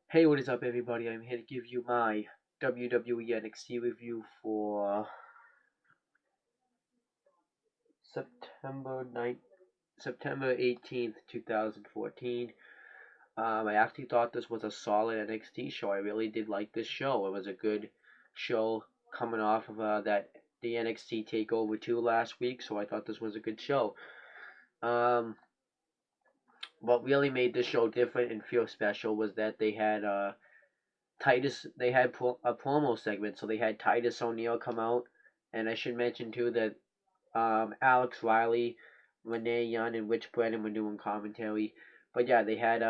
Hey, what is up, everybody? I'm here to give you my WWE NXT review for September 9th, September 18th, 2014. I actually thought this was a solid NXT show. I really did like this show. It was a good show coming off of the NXT Takeover 2 last week, so I thought this was a good show. What really made this show different and feel special was that they had they had a promo segment, so they had Titus O'Neil come out, and I should mention too that Alex Riley, Renee Young, and Rich Brennan were doing commentary. But yeah, they had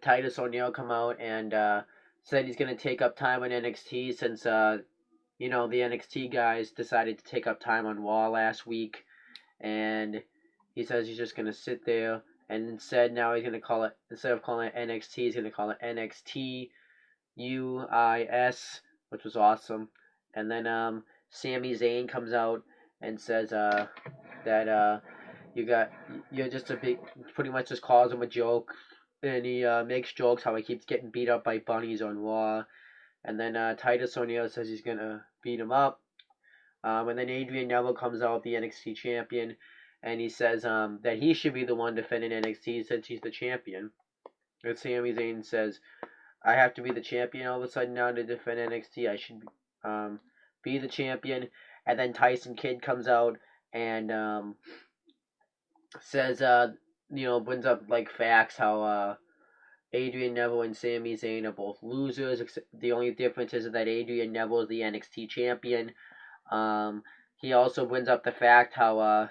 Titus O'Neil come out and said he's gonna take up time on NXT since the NXT guys decided to take up time on Raw last week, and he says he's just gonna sit there. And instead, now he's gonna call it, instead of calling it NXT, he's gonna call it NXT UIS, which was awesome. And then Sami Zayn comes out and says that you're just a big, pretty much just calls him a joke, and he makes jokes how he keeps getting beat up by bunnies on Raw. And then Titus O'Neil says he's gonna beat him up. And then Adrian Neville comes out, the NXT champion, and he says that he should be the one defending NXT since he's the champion. And Sami Zayn says, I have to be the champion all of a sudden now to defend NXT. I should be the champion. And then Tyson Kidd comes out and says, brings up like facts how Adrian Neville and Sami Zayn are both losers. The only difference is that Adrian Neville is the NXT champion. He also brings up the fact how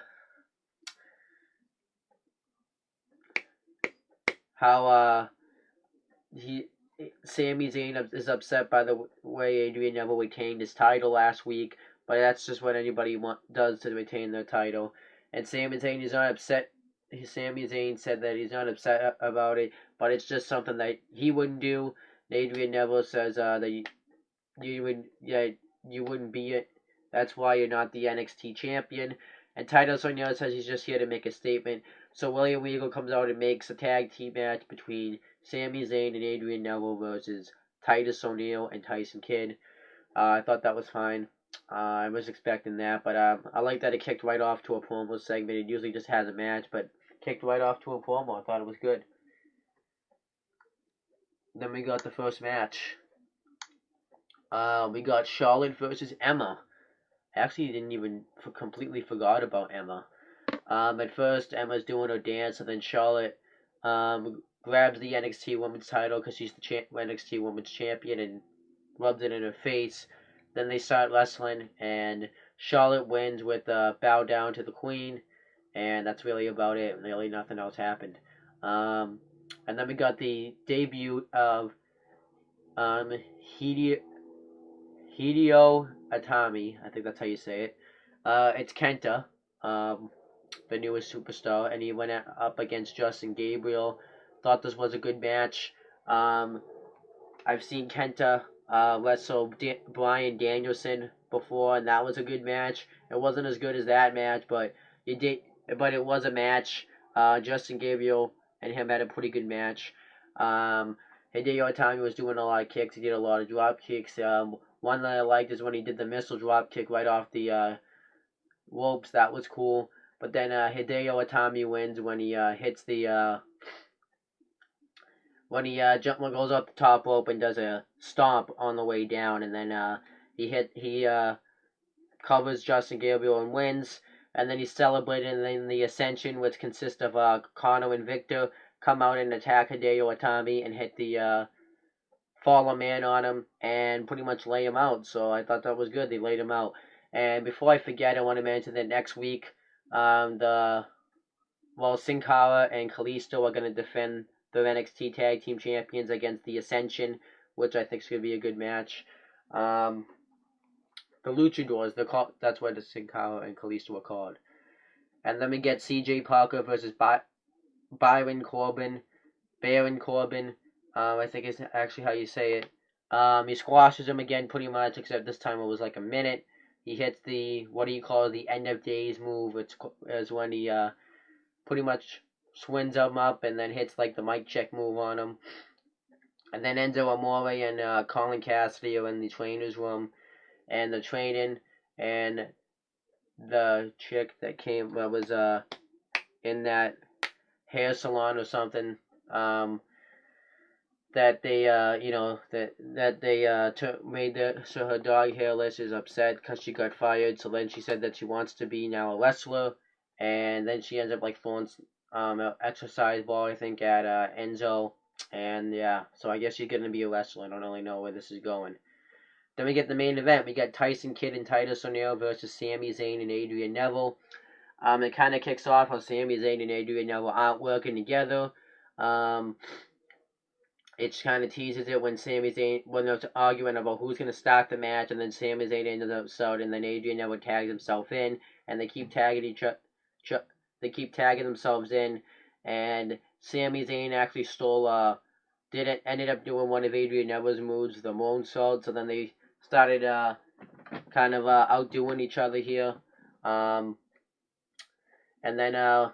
Sami Zayn is upset by the way Adrian Neville retained his title last week, but that's just what anybody does to retain their title. And Sami Zayn is not upset. Sami Zayn said that he's not upset about it, but it's just something that he wouldn't do. Adrian Neville says that you wouldn't be it. That's why you're not the NXT champion. And Titus O'Neil says he's just here to make a statement. So William Regal comes out and makes a tag team match between Sami Zayn and Adrian Neville versus Titus O'Neil and Tyson Kidd. I thought that was fine. I was expecting that, but I like that it kicked right off to a promo segment. It usually just has a match, but kicked right off to a promo. I thought it was good. Then we got the first match. We got Charlotte versus Emma. Actually, didn't even completely forgot about Emma. At first, Emma's doing her dance, and then Charlotte grabs the NXT Women's title because she's the NXT Women's Champion and rubs it in her face. Then they start wrestling, and Charlotte wins with a bow down to the Queen, and that's really about it. Really, nothing else happened. And then we got the debut of Hideo Itami. I think that's how you say it. It's Kenta, the newest superstar, and he went up against Justin Gabriel. Thought this was a good match. I've seen Kenta wrestle Bryan Danielson before, and that was a good match. It wasn't as good as that match, but it was a match. Justin Gabriel and him had a pretty good match. Hideo Itami was doing a lot of kicks. He did a lot of drop kicks. One that I liked is when he did the missile drop kick right off the ropes. That was cool. But then Hideo Itami wins when he hits the goes up the top rope and does a stomp on the way down, and then he covers Justin Gabriel and wins. And then he's celebrating, and then the Ascension, which consists of Connor and Victor, come out and attack Hideo Itami and hit the follow man on him and pretty much lay him out. So I thought that was good. They laid him out. And before I forget, I want to mention that next week, Sin Cara and Kalisto are going to defend their NXT Tag Team Champions against the Ascension, which I think is going to be a good match. The Luchadors, that's what the Sin Cara and Kalisto are called. And then we get CJ Parker versus Baron Corbin. I think is actually how you say it. He squashes him again pretty much, except this time it was like a minute. He hits the end of days move. It's when he pretty much swings him up and then hits like the mic check move on him. And then Enzo Amore and Colin Cassidy are in the trainer's room, and they're training, and the chick that was in that hair salon or something, that they made so her dog hairless, is upset because she got fired. So then she said that she wants to be now a wrestler, and then she ends up like throwing an exercise ball, I think, at Enzo, and yeah, so I guess she's gonna be a wrestler. I don't really know where this is going. Then we get the main event. We got Tyson Kidd and Titus O'Neil versus Sami Zayn and Adrian Neville. It kind of kicks off how Sami Zayn and Adrian Neville aren't working together. It kind of teases it when they're arguing about who's going to start the match, and then Sami Zayn ends up out, and then Adrian Neville tags himself in, and they keep tagging themselves in, and Sami Zayn actually ended up doing one of Adrian Neville's moves, the moonsault, so then they started outdoing each other here, and then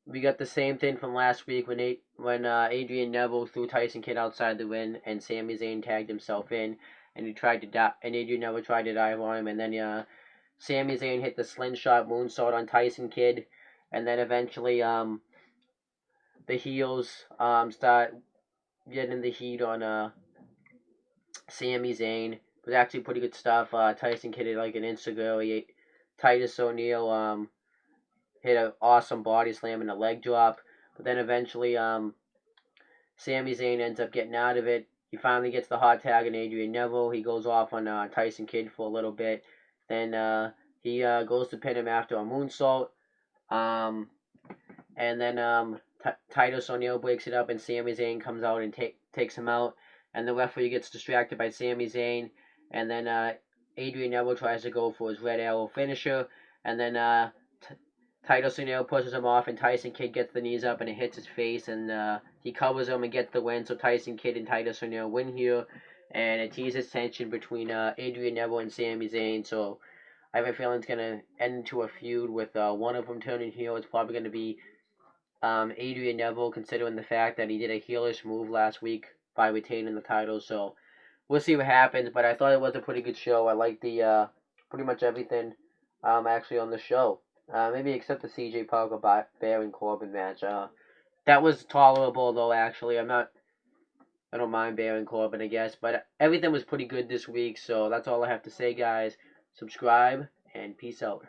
we got the same thing from last week when Adrian Neville threw Tyson Kidd outside the ring, and Sami Zayn tagged himself in, and Adrian Neville tried to dive on him, and then Sami Zayn hit the slingshot moonsault on Tyson Kidd, and then eventually the heels start getting the heat on Sami Zayn. It was actually pretty good stuff. Tyson Kidd hit like an Instagram. Titus O'Neil hit an awesome body slam and a leg drop. But then eventually Sami Zayn ends up getting out of it. He finally gets the hot tag on Adrian Neville. He goes off on Tyson Kidd for a little bit. Then he goes to pin him after a moonsault. And then Titus O'Neil breaks it up, and Sami Zayn comes out and takes him out. And the referee gets distracted by Sami Zayn. And then Adrian Neville tries to go for his Red Arrow finisher. And then Titus O'Neil pushes him off, and Tyson Kidd gets the knees up, and it hits his face, and he covers him and gets the win. So Tyson Kidd and Titus O'Neil win here, and it teases tension between Adrian Neville and Sami Zayn. So I have a feeling it's gonna end into a feud with one of them turning heel. It's probably gonna be Adrian Neville, considering the fact that he did a heelish move last week by retaining the title. So we'll see what happens. But I thought it was a pretty good show. I liked the pretty much everything actually on the show. Maybe except the CJ Parker Baron Corbin match. That was tolerable though. Actually, I don't mind Baron Corbin, I guess. But everything was pretty good this week. So that's all I have to say, guys. Subscribe and peace out.